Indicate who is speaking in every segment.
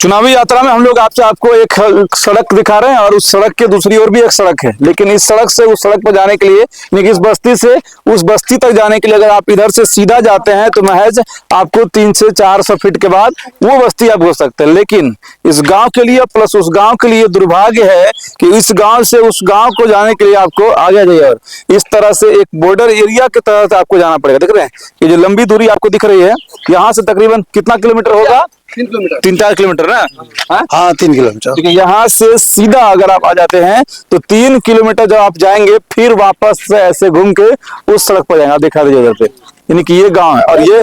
Speaker 1: चुनावी यात्रा में हम लोग आपको एक सड़क दिखा रहे हैं और उस सड़क के दूसरी ओर भी एक सड़क है, लेकिन इस सड़क से उस सड़क पर जाने के लिए यानी कि इस बस्ती से उस बस्ती तक जाने के लिए अगर आप इधर से सीधा जाते हैं तो महज आपको 300 से 400 फीट के बाद वो बस्ती आप घुस सकते हैं। लेकिन इस गांव के लिए प्लस उस गांव के लिए दुर्भाग्य है कि इस गांव से उस गांव को जाने के लिए आपको आगे जाइए और इस तरह से एक बॉर्डर एरिया की तरह से आपको जाना पड़ेगा। देख रहे हैं ये जो लंबी दूरी आपको दिख रही है, यहाँ से तकरीबन कितना किलोमीटर होगा? 3-4 किलोमीटर ना? हाँ 3 किलोमीटर। ठीक है, यहाँ से सीधा अगर आप आ जाते हैं तो 3 किलोमीटर जब आप जाएंगे फिर वापस से ऐसे घूम के उस सड़क पर जाएंगे। आप दिखा दीजिए उधर पे, यानी कि ये गांव है और ये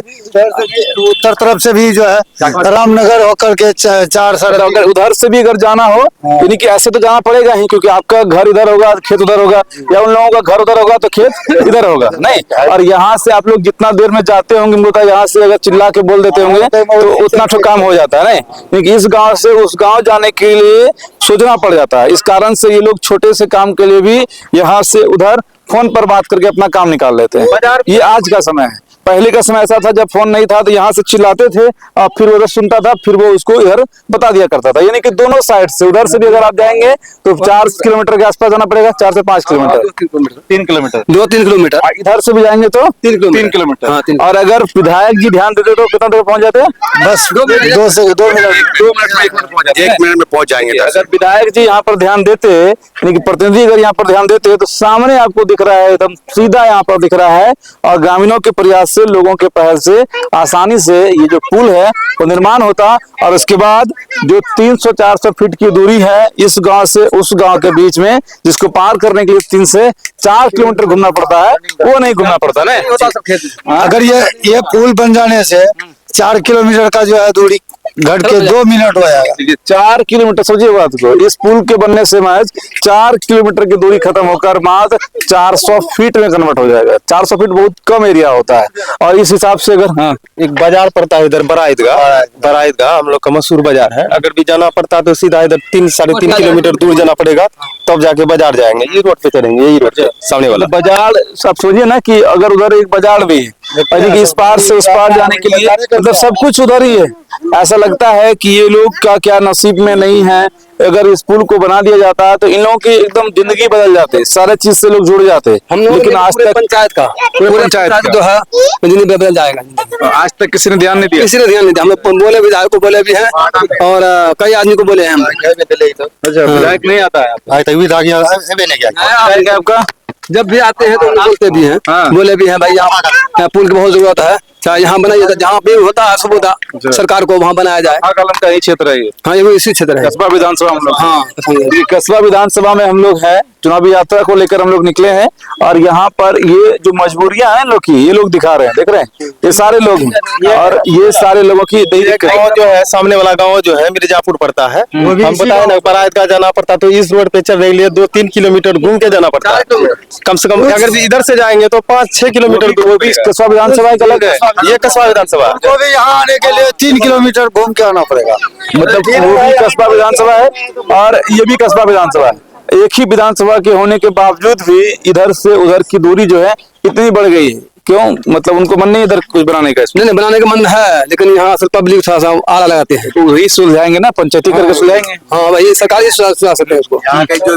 Speaker 2: उत्तर तरफ से भी जो है रामनगर होकर के 4 सड़क,
Speaker 1: अगर उधर से भी अगर जाना हो यानी कि ऐसे तो जाना पड़ेगा ही, क्योंकि आपका घर इधर होगा खेत उधर होगा, या उन लोगों का घर उधर होगा तो खेत इधर होगा नहीं। और यहाँ से आप लोग जितना देर में जाते होंगे मुझे यहाँ से अगर चिल्ला के बोल देते होंगे तो उतना तो काम हो जाता है नहीं, क्योंकि इस गाँव से उस गाँव जाने के लिए सोचना पड़ जाता है। इस कारण से ये लोग छोटे से काम के लिए भी यहाँ से उधर फोन पर बात करके अपना काम निकाल लेते हैं। ये आज का समय है, पहले का समय ऐसा था जब फोन नहीं था तो यहाँ से चिल्लाते थे और फिर उधर सुनता था, फिर वो उसको इधर बता दिया करता था। यानी कि दोनों साइड से उधर से भी अगर आप जाएंगे तो 4 किलोमीटर के आसपास जाना पड़ेगा, 4 से 5 किलोमीटर, 3 किलोमीटर,
Speaker 2: 2-3 किलोमीटर।
Speaker 1: इधर से भी जाएंगे तो 3 किलोमीटर। और अगर विधायक जी ध्यान देते तो कितना देर पहुंच जाते हैं?
Speaker 2: बस 2 मिनट
Speaker 3: 1 मिनट में पहुंच जाएंगे।
Speaker 1: अगर विधायक जी यहाँ पर ध्यान देते यानी कि प्रतिनिधि अगर यहाँ पर ध्यान देते तो सामने आपको दिख रहा है, एकदम सीधा यहाँ पर दिख रहा है और ग्रामीणों के प्रयास से लोगों के पहल से आसानी से ये जो पुल है वो निर्माण होता और उसके बाद जो 300-400 फीट की दूरी है इस गांव से उस गांव के बीच में, जिसको पार करने के लिए 3 से 4 किलोमीटर घूमना पड़ता है, वो नहीं घूमना पड़ता ना।
Speaker 2: अगर ये पुल बन जाने से 4 किलोमीटर का जो है दूरी घट के 2 मिनट हो जाएगा।
Speaker 1: 4 किलोमीटर, समझिए बात को, इस पुल के बनने से महज 4 किलोमीटर की दूरी खत्म होकर मात्र 400 फीट में कन्वर्ट हो जाएगा। 400 फीट बहुत कम एरिया होता है और इस हिसाब से अगर
Speaker 3: एक बाजार पड़ता है इधर बड़ा ईदगाह हम लोग का मशहूर बाजार है, अगर भी जाना पड़ता है तो सीधा इधर 3-3.5 किलोमीटर दूर जाना पड़ेगा, तब जाके बाजार जाएंगे। ये रोड पे चलेंगे, यही रोड पे सामने वाला
Speaker 1: बाजार। सब सोचिए ना कि अगर उधर एक बाजार भी है, इस पार से उस पार जाने के लिए मतलब सब कुछ उधर ही है। ऐसा लगता है कि ये लोग का क्या नसीब में नहीं है। अगर इस पुल को बना दिया जाता है तो इन लोगों की एकदम जिंदगी बदल जाते, सारे चीज से लोग जुड़ जाते। लेकिन आज तक
Speaker 3: पंचायत का
Speaker 2: जो है जिंदगी बदल जाएगा।
Speaker 1: आज तक किसी ने ध्यान नहीं दिया।
Speaker 2: किसी ने ध्यान नहीं दिया। हम लोग बोले, विधायक को बोले भी हैं और कई आदमी को बोले हैं हम।
Speaker 1: अच्छा, विधायक नहीं आता है
Speaker 2: आज तक विधायक
Speaker 1: आपका?
Speaker 2: जब भी आते हैं तो बोलते भी हैं, बोले भी हैं भाई यहाँ पुल की बहुत जरूरत है, चाहे यहाँ बनाइए, जहाँ भी होता है सुविधा सरकार को वहाँ बनाया जाए।
Speaker 1: कलम का ही क्षेत्र है ये।
Speaker 2: हाँ, ये इसी क्षेत्र है,
Speaker 1: कस्बा विधानसभा हम लोग।
Speaker 2: हाँ,
Speaker 1: कस्बा विधानसभा में हम लोग हैं, चुनावी यात्रा को लेकर हम लोग निकले हैं और यहाँ पर ये जो मजबूरियां हैं लोग की, ये लोग दिखा रहे हैं, देख रहे हैं, ये सारे लोग हैं और ये सारे लोगों की
Speaker 3: गाँव जो है, सामने वाला गाँव जो है मिर्जापुर पड़ता है, हम बताए ना बड़ा ईदगाह जाना पड़ता तो इस रोड पे चलने के लिए 2-3 किलोमीटर घूम के जाना पड़ता है कम से कम। अगर इधर से जाएंगे तो 5-6 किलोमीटर दूर। वो भी
Speaker 1: कस्बा विधानसभा का अलग है,
Speaker 3: ये कस्बा विधानसभा,
Speaker 2: तो भी यहाँ आने के लिए 3 किलोमीटर घूम के आना पड़ेगा।
Speaker 1: मतलब वो भी कस्बा विधानसभा है और ये भी कस्बा विधानसभा है। एक ही विधानसभा के होने के बावजूद भी इधर से उधर की दूरी जो है इतनी बढ़ गई है। क्यों? मतलब उनको मन नहीं इधर कुछ बनाने का?
Speaker 2: नहीं, बनाने का मन है, लेकिन यहाँ से पब्लिक थोड़ा सा आला लगाते हैं
Speaker 1: तो वही सुलझाएंगे ना, पंचायती करके सुलझाएंगे।
Speaker 2: हाँ भाई, सरकारी सुलझा सकते हैं उसको।
Speaker 3: यहाँ के जो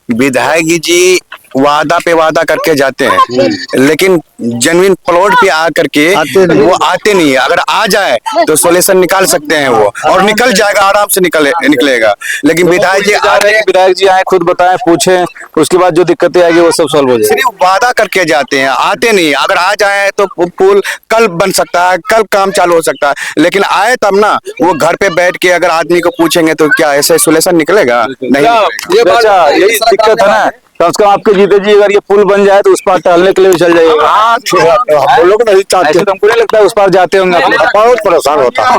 Speaker 3: विधायक जी वादा पे वादा करके जाते हैं, लेकिन जमीन प्लॉट पे आ करके वो आते नहीं है। अगर आ जाए तो सोल्यूशन निकाल सकते हैं वो, और निकल जाएगा, आराम से निकलेगा। लेकिन विधायक
Speaker 1: जी आए, खुद बताएं, पूछें, उसके बाद जो दिक्कतें आएगी वो सब सॉल्व हो जाएगी।
Speaker 3: सिर्फ वादा करके जाते हैं, आते नहीं। अगर आ जाए तो पुल कल बन सकता है, कल काम चालू हो सकता है, लेकिन आए तब ना। वो घर पे बैठ के अगर आदमी को पूछेंगे तो क्या ऐसे सोल्यूशन निकलेगा? नहीं।
Speaker 1: यही दिक्कत है ना। कम से कम आपके जीते जी अगर ये पुल बन जाए तो उस पार टहलने के लिए भी चल जाइएगा।
Speaker 2: हम लोग नहीं चाहते,
Speaker 1: हमको नहीं लगता है उस पार जाते होंगे,
Speaker 2: बहुत परेशान होता है,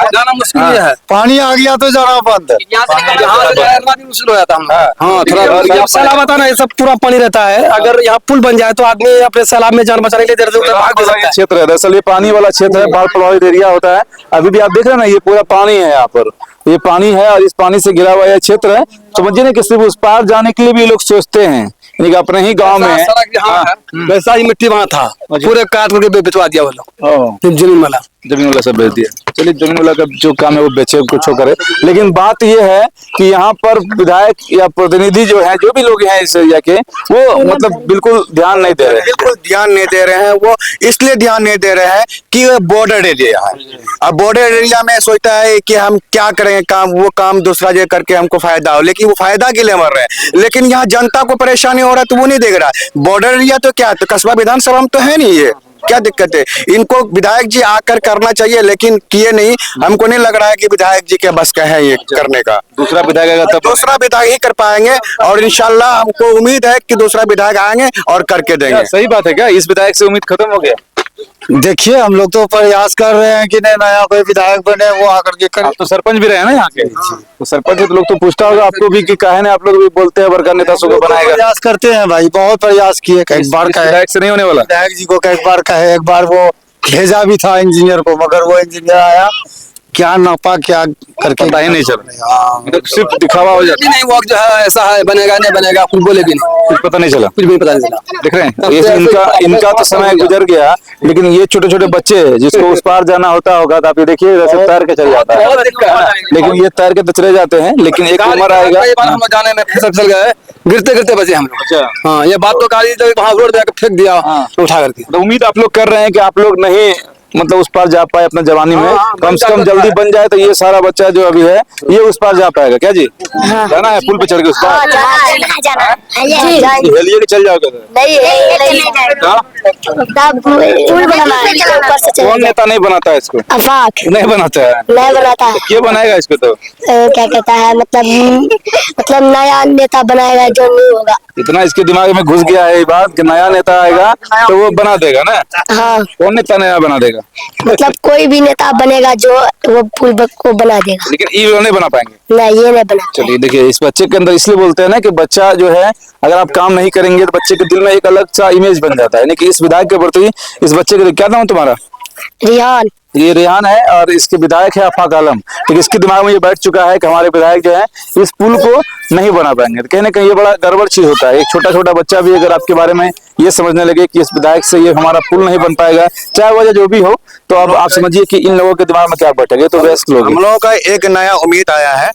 Speaker 2: जाना मुश्किल है। पानी आ गया तो जाना बंद, मुश्किल हो जाता है। हाँ, थोड़ा सैलाब आता ना, ये सब पूरा पानी रहता है। अगर यहाँ पुल बन जाए तो आदमी अपने सैलाब में जान बचाने के लिए भाग सकता है।
Speaker 1: क्षेत्र है दरअसल, ये पानी वाला क्षेत्र है, बाढ़ प्रभावित एरिया होता है। अभी भी आप देख रहे हैं ना, ये पूरा पानी है, यहाँ पर ये पानी है और इस पानी से घिरा हुआ यह क्षेत्र है। समझिए ना कि सिर्फ उस पार जाने के लिए भी लोग सोचते हैं यानी कि अपने ही गांव में है।
Speaker 2: सड़क जहाँ है वैसा ही मिट्टी वहाँ था, पूरे काट करके बिचवा दिया वो लोग, जमीन वाला।
Speaker 1: जमीन वाला सब बेच दिया। चलिए जमीन वाला का जो काम है वो बेचे, कुछ हो करे। लेकिन बात ये है कि यहाँ पर विधायक या प्रतिनिधि जो है, जो भी लोग हैं इस एरिया के, वो मतलब बिल्कुल ध्यान नहीं दे रहे हैं।
Speaker 3: बिल्कुल ध्यान नहीं दे रहे हैं। वो इसलिए ध्यान नहीं दे रहे हैं कि वो बॉर्डर एरिया है। अब बॉर्डर एरिया में सोचता है कि हम क्या करेंगे काम, वो काम दूसरा जगह करके हमको फायदा हो, लेकिन वो फायदा के लिए मर रहे हैं। लेकिन यहाँ जनता को परेशानी हो रहा है तो वो नहीं देख रहा। बॉर्डर एरिया तो क्या, तो कस्बा विधानसभा में तो है नहीं, ये क्या दिक्कत है? इनको विधायक जी आकर करना चाहिए, लेकिन किए नहीं। हमको नहीं लग रहा है कि विधायक जी के बस का है ये करने का।
Speaker 1: दूसरा विधायक आएगा तब
Speaker 3: दूसरा विधायक ही कर पाएंगे, और इंशाल्लाह हमको उम्मीद है कि दूसरा विधायक आएंगे और करके देंगे।
Speaker 1: क्या सही बात है क्या? इस विधायक से उम्मीद खत्म हो गया?
Speaker 4: देखिए हम लोग तो प्रयास कर रहे हैं कि नहीं नया कोई विधायक बने, वो आकर के करे।
Speaker 1: आप तो सरपंच भी रहे हैं ना यहाँ के, तो सरपंच है तो लोग तो पूछता होगा आपको भी कि काहे ने आप लोग भी बोलते हैं वर्कर नेता को बनाएगा।
Speaker 4: प्रयास करते हैं भाई, बहुत प्रयास किए। कई बार कहे
Speaker 1: विधायक से नहीं होने वाला।
Speaker 4: विधायक जी को कई बार कहे, एक बार वो भेजा भी था इंजीनियर को, मगर वो इंजीनियर आया, क्या नापा क्या करके
Speaker 1: पता ही नहीं चला, तो सिर्फ दिखावा हो जाता
Speaker 2: नहीं वो जो है ऐसा है, बनेगा नहीं बनेगा, कुछ बोले भी नहीं,
Speaker 1: कुछ पता नहीं चला।
Speaker 2: कुछ भी पता नहीं चला।
Speaker 1: देख रहे हैं, ये इनका तो समय गुजर गया, लेकिन ये छोटे छोटे बच्चे जिसको उस पार जाना होता होगा, तो आप ये देखिए जैसे तैर के चल जाता है, लेकिन ये तैर के तो चले जाते हैं, लेकिन एक उम्र आएगा।
Speaker 2: कई बार हम जाने में फिसल गए, गिरते गिरते बचे हम लोग।
Speaker 1: अच्छा,
Speaker 2: हाँ, ये बात तो काली जब वहाँ रोड पे फेंक दिया उठा करके।
Speaker 1: तो उम्मीद आप लोग कर रहे हैं कि आप लोग नहीं मतलब उस पार जा पाए अपना जवानी में, कम से कम जल्दी बन जाए तो ये सारा बच्चा जो अभी है ये उस पार जा पाएगा। क्या जी? जाना है पुल पे चढ़ के उस पार? हेलिए के चल जाओगे? कौन नेता नहीं बनाता है इसको? नहीं बनाता है।
Speaker 5: नहीं बनाता है।
Speaker 1: क्यों बनाएगा इसको? तो
Speaker 5: क्या कहता है, मतलब नया नेता बनाएगा जो नहीं होगा।
Speaker 1: इतना इसके दिमाग में घुस गया है ये बात कि नया नेता आएगा तो वो बना देगा ना।
Speaker 5: हाँ,
Speaker 1: कौन नेता नया बना देगा?
Speaker 5: मतलब कोई भी नेता बनेगा जो वो पुल को बना देगा।
Speaker 1: लेकिन ये नहीं बना पाएंगे।
Speaker 5: नहीं, ये नहीं बना।
Speaker 1: चलिए देखिए, इस बच्चे के अंदर इसलिए बोलते हैं ना कि बच्चा जो है, अगर आप काम नहीं करेंगे तो बच्चे के दिल में एक अलग सा इमेज बन जाता है। यानी कि इस विधायक के प्रति इस बच्चे के, क्या नाम है तुम्हारा?
Speaker 5: रिहान।
Speaker 1: ये रेहान है और इसके विधायक है आफाक आलम। तो इसके दिमाग में ये बैठ चुका है कि हमारे विधायक जो है इस पुल को नहीं बना पाएंगे। तो कहीं ना कहीं ये बड़ा गड़बड़ चीज होता है। एक छोटा छोटा बच्चा भी अगर आपके बारे में ये समझने लगे कि इस विधायक से ये हमारा पुल नहीं बन पाएगा, चाहे वजह जो भी हो, तो अब आप समझिए कि इन लोगों के दिमाग में क्या बैठेगा। तो वयस्क लोग,
Speaker 3: हम लोगों का एक नया उम्मीद आया है,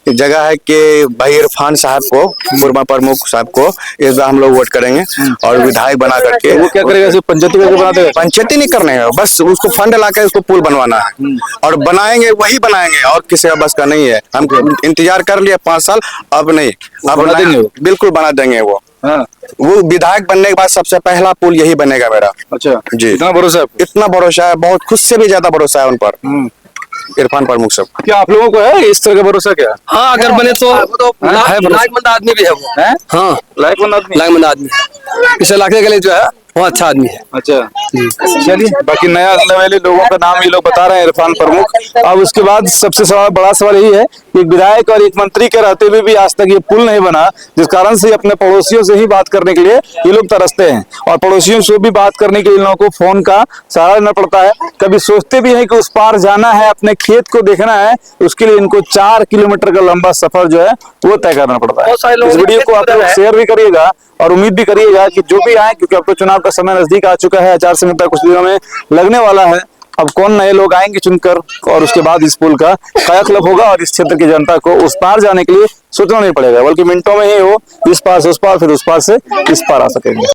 Speaker 3: जगह है कि भाई इरफान साहब को, मुर्मा प्रमुख साहब को इस बार हम लोग वोट करेंगे और विधायक बना करके।
Speaker 1: वो क्या करेगा? सिर्फ पंचायती करके बना देगा?
Speaker 3: पंचायती नहीं करने है, बस उसको फंड लाकर उसको पुल बनवाना है और बनाएंगे, वही बनाएंगे, और किसी का बस का नहीं है। हम इंतजार कर लिया 5 साल, अब नहीं, अब
Speaker 1: बना देंगे वो?
Speaker 3: बिल्कुल बना देंगे वो।
Speaker 1: हाँ।
Speaker 3: वो विधायक बनने के बाद सबसे पहला पुल यही बनेगा मेरा।
Speaker 1: अच्छा
Speaker 3: जी,
Speaker 1: इतना भरोसा है?
Speaker 3: इतना भरोसा है, बहुत खुद से भी ज्यादा भरोसा है उन पर, इरफान प्रमुख सब।
Speaker 1: क्या आप लोगों को है इस तरह का भरोसा? क्या
Speaker 2: हाँ, अगर बने तो लायकमंद आदमी भी है वो।
Speaker 1: है?
Speaker 2: हाँ,
Speaker 1: लायकमंद आदमी?
Speaker 2: लायकमंद आदमी इस इलाके के लिए जो है वो अच्छा आदमी है।
Speaker 1: अच्छा, चलिए बाकी नया वाले लोगों का नाम ये लोग बता रहे हैं, इरफान प्रमुख। अब उसके बाद सबसे बड़ा सवाल यही है कि एक विधायक और एक मंत्री के रहते हुए भी आज तक ये पुल नहीं बना, जिस कारण से अपने पड़ोसियों से ही बात करने के लिए ये लोग तरसते हैं, और पड़ोसियों से भी बात करने के लिए इन लोगों को फोन का सहारा लेना पड़ता है। कभी सोचते भी हैं कि उस पार जाना है, अपने खेत को देखना है, उसके लिए इनको 4 किलोमीटर का लंबा सफर जो है वो तय करना पड़ता है। इस वीडियो को आप लोग शेयर भी करिएगा और उम्मीद भी करिएगा कि जो भी आए, क्योंकि अब तो चुनाव का समय नजदीक आ चुका है, आचार संहिता कुछ दिनों में लगने वाला है। अब कौन नए लोग आएंगे चुनकर, और उसके बाद इस पुल का कायाकल्प होगा और इस क्षेत्र की जनता को उस पार जाने के लिए सोचना नहीं पड़ेगा, बल्कि मिनटों में ही वो इस पार से उस पार, फिर उस पार से इस पार आ सकेंगे।